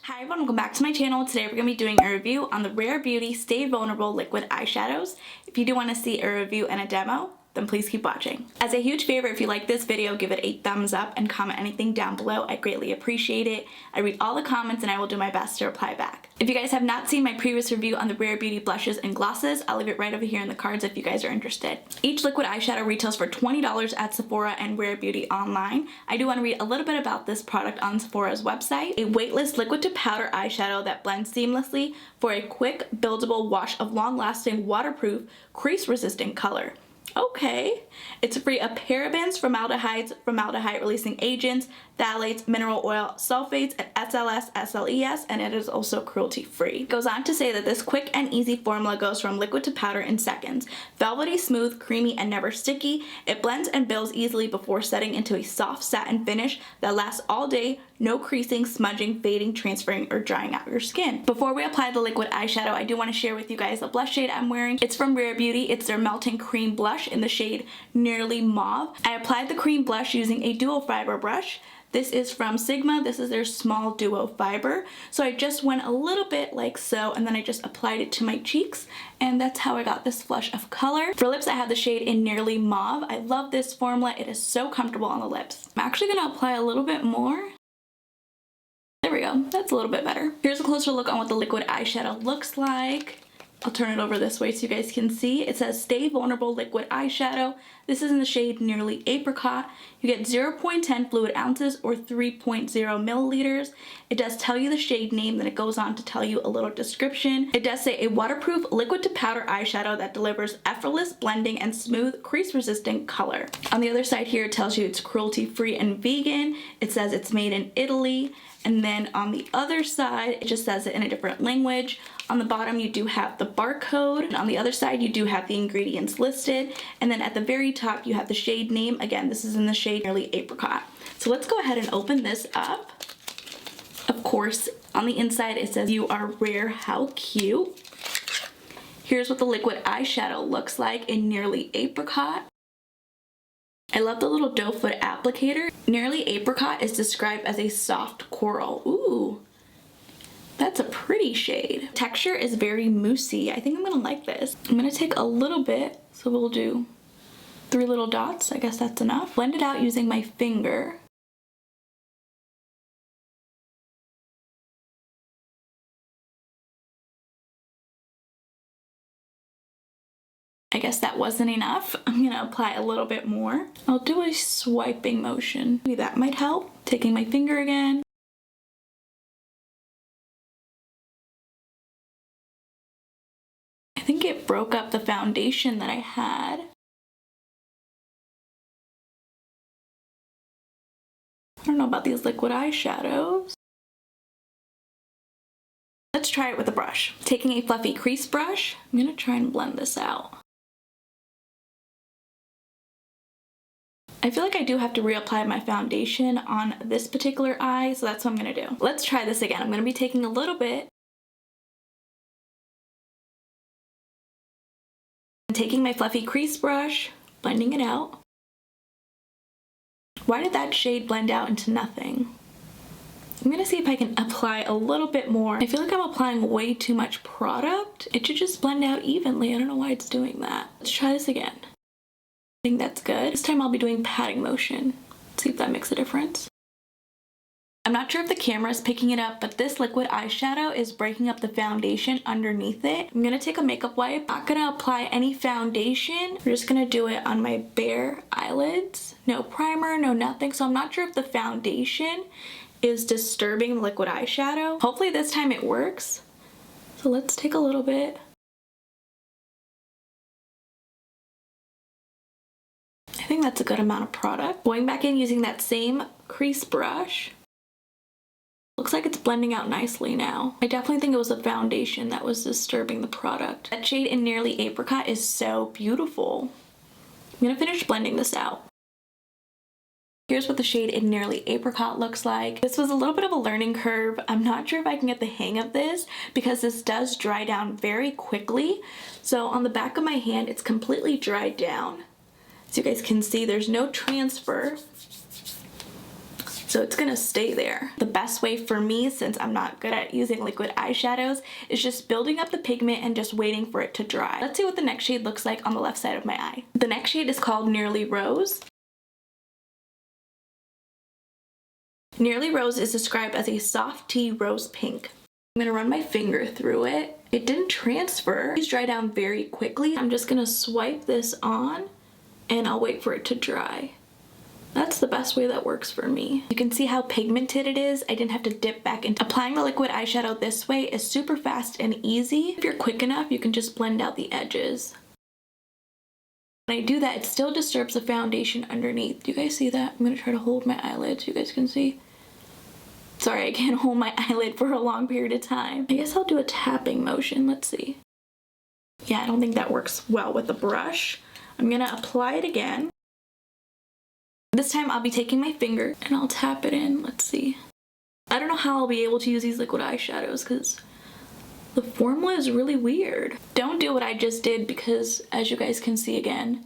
Hi everyone, welcome back to my channel. Today we're going to be doing a review on the Rare Beauty Stay Vulnerable Liquid Eyeshadows. If you do want to see a review and a demo, then please keep watching. As a huge favor, if you like this video, give it a thumbs up and comment anything down below. I greatly appreciate it. I read all the comments and I will do my best to reply back. If you guys have not seen my previous review on the Rare Beauty blushes and glosses, I'll leave it right over here in the cards if you guys are interested. Each liquid eyeshadow retails for $20 at Sephora and Rare Beauty online. I do want to read a little bit about this product on Sephora's website. A weightless liquid to powder eyeshadow that blends seamlessly for a quick, buildable wash of long-lasting, waterproof, crease-resistant color. Okay, it's free of parabens, formaldehydes, formaldehyde-releasing agents, phthalates, mineral oil, sulfates, and SLS, SLES, and it is also cruelty-free. It goes on to say that this quick and easy formula goes from liquid to powder in seconds. Velvety, smooth, creamy, and never sticky. It blends and builds easily before setting into a soft satin finish that lasts all day. No creasing, smudging, fading, transferring, or drying out your skin. Before we apply the liquid eyeshadow, I do want to share with you guys the blush shade I'm wearing. It's from Rare Beauty. It's their Melting Cream Blush in the shade Nearly Mauve. I applied the cream blush using a dual fiber brush. This is from Sigma. This is their small duo fiber. So I just went a little bit like so, and then I just applied it to my cheeks, and that's how I got this flush of color. For lips, I have the shade in Nearly Mauve. I love this formula. It is so comfortable on the lips. I'm actually going to apply a little bit more. There we go. That's a little bit better. Here's a closer look on what the liquid eyeshadow looks like. I'll turn it over this way so you guys can see. It says Stay Vulnerable Liquid Eyeshadow. This is in the shade Nearly Apricot. You get 0.10 fluid ounces or 3.0 milliliters. It does tell you the shade name, then it goes on to tell you a little description. It does say a waterproof liquid to powder eyeshadow that delivers effortless blending and smooth crease resistant color. On the other side here, it tells you it's cruelty free and vegan. It says it's made in Italy. And then on the other side, it just says it in a different language. On the bottom, you do have the barcode. And on the other side, you do have the ingredients listed. And then at the very top, you have the shade name. Again, this is in the shade Nearly Apricot. So let's go ahead and open this up. Of course, on the inside, it says you are rare, how cute. Here's what the liquid eyeshadow looks like in Nearly Apricot. I love the little doe foot applicator. Nearly Apricot is described as a soft coral. Ooh, that's a pretty shade. Texture is very moussey. I think I'm gonna like this. I'm gonna take a little bit, so we'll do 3 little dots. I guess that's enough. Blend it out using my finger. I guess that wasn't enough. I'm gonna apply a little bit more. I'll do a swiping motion. Maybe that might help. Taking my finger again. I think it broke up the foundation that I had. I don't know about these liquid eyeshadows. Let's try it with a brush. Taking a fluffy crease brush, I'm gonna try and blend this out. I feel like I do have to reapply my foundation on this particular eye, so that's what I'm gonna do. Let's try this again. I'm gonna be taking a little bit and taking my fluffy crease brush, blending it out. Why did that shade blend out into nothing? I'm gonna see if I can apply a little bit more. I feel like I'm applying way too much product. It should just blend out evenly. I don't know why it's doing that. Let's try this again. I think that's good. This time I'll be doing patting motion. Let's see if that makes a difference. I'm not sure if the camera is picking it up, but this liquid eyeshadow is breaking up the foundation underneath it. I'm gonna take a makeup wipe. Not gonna apply any foundation. We're just gonna do it on my bare eyelids. No primer, no nothing. So I'm not sure if the foundation is disturbing the liquid eyeshadow. Hopefully this time it works. So let's take a little bit. I think that's a good amount of product. Going back in using that same crease brush. Looks like it's blending out nicely now. I definitely think it was the foundation that was disturbing the product. That shade in Nearly Apricot is so beautiful. I'm gonna finish blending this out. Here's what the shade in Nearly Apricot looks like. This was a little bit of a learning curve. I'm not sure if I can get the hang of this because this does dry down very quickly. So on the back of my hand, it's completely dried down. So you guys can see there's no transfer. so it's gonna stay there. The best way for me, since I'm not good at using liquid eyeshadows, is just building up the pigment and just waiting for it to dry. Let's see what the next shade looks like on the left side of my eye. The next shade is called Nearly Rose. Nearly Rose is described as a soft tea rose pink. I'm gonna run my finger through it. It didn't transfer. These dry down very quickly. I'm just gonna swipe this on and I'll wait for it to dry. That's the best way that works for me. You can see how pigmented it is. I didn't have to dip back into applying the liquid eyeshadow this way is super fast and easy. If you're quick enough, you can just blend out the edges. When I do that, it still disturbs the foundation underneath. Do you guys see that? I'm gonna try to hold my eyelids so you guys can see. Sorry, I can't hold my eyelid for a long period of time. I guess I'll do a tapping motion. Let's see. Yeah, I don't think that works well with the brush. I'm gonna apply it again. This time I'll be taking my finger and I'll tap it in. Let's see. I don't know how I'll be able to use these liquid eyeshadows because the formula is really weird. Don't do what I just did because, as you guys can see again,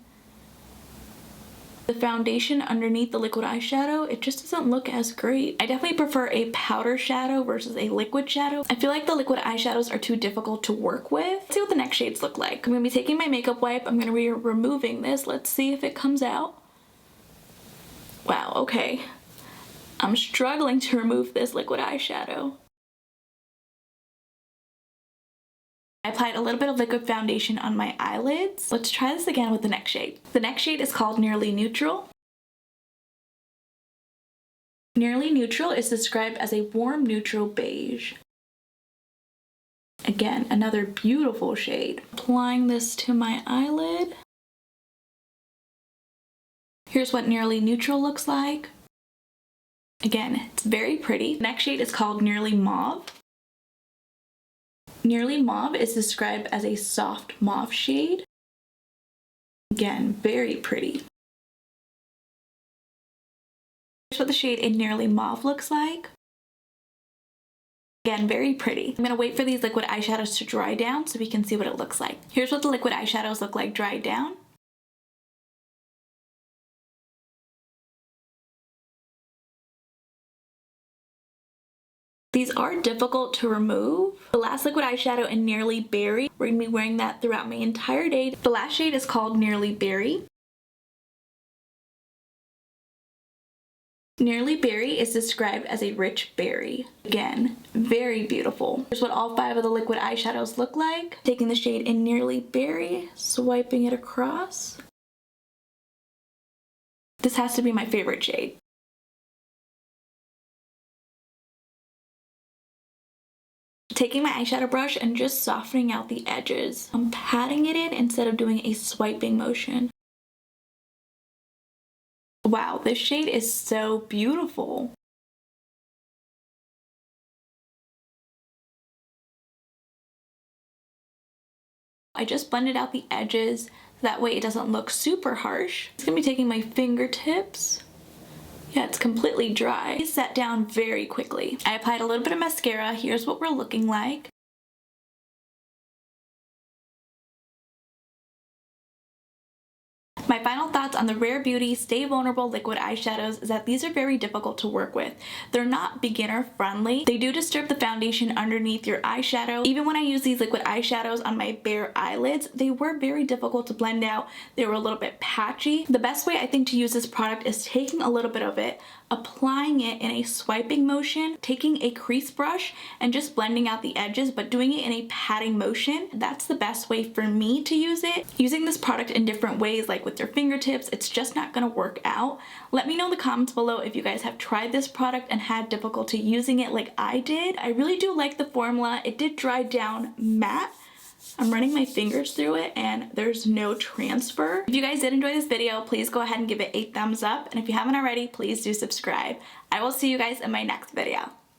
the foundation underneath the liquid eyeshadow, it just doesn't look as great. I definitely prefer a powder shadow versus a liquid shadow. I feel like the liquid eyeshadows are too difficult to work with. Let's see what the next shades look like. I'm gonna be taking my makeup wipe. I'm gonna be removing this. Let's see if it comes out. Wow, okay. I'm struggling to remove this liquid eyeshadow. I applied a little bit of liquid foundation on my eyelids. Let's try this again with the next shade. The next shade is called Nearly Neutral. Nearly Neutral is described as a warm neutral beige. Again, another beautiful shade. Applying this to my eyelid. Here's what Nearly Neutral looks like. Again, it's very pretty. The next shade is called Nearly Mauve. Nearly Mauve is described as a soft mauve shade. Again, very pretty. Here's what the shade in Nearly Mauve looks like. Again, very pretty. I'm gonna wait for these liquid eyeshadows to dry down so we can see what it looks like. Here's what the liquid eyeshadows look like dried down. These are difficult to remove. The last liquid eyeshadow in Nearly Berry, we're gonna be wearing that throughout my entire day. The last shade is called Nearly Berry. Nearly Berry is described as a rich berry. Again, very beautiful. Here's what all 5 of the liquid eyeshadows look like. Taking the shade in Nearly Berry, swiping it across. This has to be my favorite shade. Taking my eyeshadow brush and just softening out the edges. I'm patting it in instead of doing a swiping motion. Wow, this shade is so beautiful. I just blended out the edges, so that way it doesn't look super harsh. I'm gonna be taking my fingertips. Yeah, it's completely dry. It set down very quickly. I applied a little bit of mascara. Here's what we're looking like. My final thoughts on the Rare Beauty Stay Vulnerable liquid eyeshadows is that these are very difficult to work with. They're not beginner friendly. They do disturb the foundation underneath your eyeshadow. Even when I use these liquid eyeshadows on my bare eyelids, they were very difficult to blend out. They were a little bit patchy. The best way I think to use this product is taking a little bit of it, applying it in a swiping motion, taking a crease brush and just blending out the edges, but doing it in a patting motion. That's the best way for me to use it. Using this product in different ways, like with your fingertips, it's just not gonna work out. Let me know in the comments below if you guys have tried this product and had difficulty using it like I did. I really do like the formula. It did dry down matte. I'm running my fingers through it and there's no transfer. If you guys did enjoy this video, please go ahead and give it a thumbs up. And if you haven't already, please do subscribe. I will see you guys in my next video.